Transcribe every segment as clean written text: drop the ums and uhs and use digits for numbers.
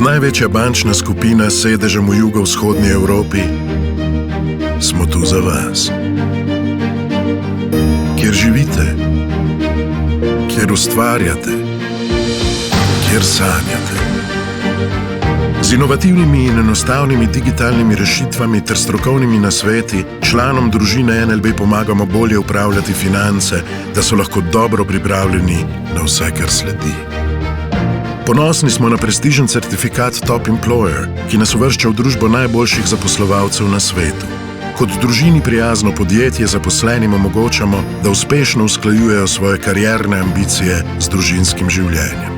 Največja bančna skupina s sedežem v jugovzhodni Evropi, smo tu za vas. Kjer živite, kjer ustvarjate, kjer sanjate. Z inovativnimi in enostavnimi digitalnimi rešitvami ter strokovnimi nasveti članom družine NLB pomagamo bolje upravljati finance, da so lahko dobro pripravljeni na vse, kar sledi. Ponosni smo na prestižen certifikat Top Employer, ki nas uvršča v družbo najboljših zaposlovalcev na svetu. Kot družini prijazno podjetje zaposlenim omogočamo, da uspešno usklajujejo svoje karierne ambicije z družinskim življenjem.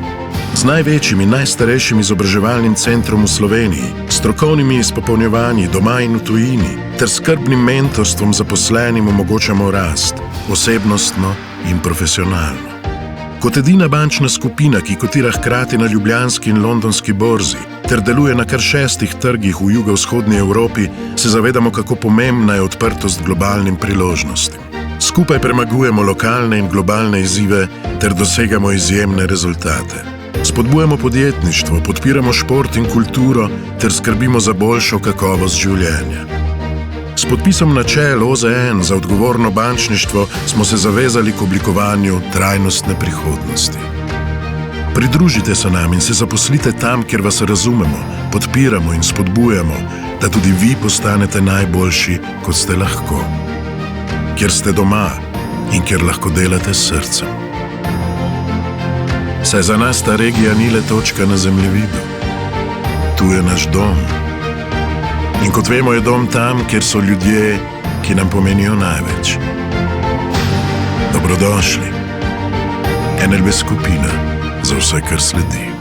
Z največjim in najstarejšim izobraževalnim centrom v Sloveniji, strokovnimi izpopolnjevanji doma in v tujini ter skrbnim mentorstvom zaposlenim omogočamo rast, osebnostno in profesionalno. Kot edina bančna skupina, ki kotira hkrati na ljubljanski in londonski borzi ter deluje na kar 6 trgih v jugovzhodni Evropi, se zavedamo, kako pomembna je odprtost globalnim priložnostim. Skupaj premagujemo lokalne in globalne izzive ter dosegamo izjemne rezultate. Spodbujamo podjetništvo, podpiramo šport in kulturo ter skrbimo za boljšo kakovost življenja. S podpisom načel OZN za odgovorno bančništvo smo se zavezali k oblikovanju trajnostne prihodnosti. Pridružite se nam in se zaposlite tam, kjer vas razumemo, podpiramo in spodbujamo, da tudi vi postanete najboljši, kot ste lahko. Kjer ste doma in kjer lahko delate s srcem. Saj za nas ta regija ni le točka na zemljevidu. Tu je naš dom. In kot vemo, je dom tam, kjer so ljudje, ki nam pomenijo največ. Dobrodošli. NLB skupina za vse, kar sledi.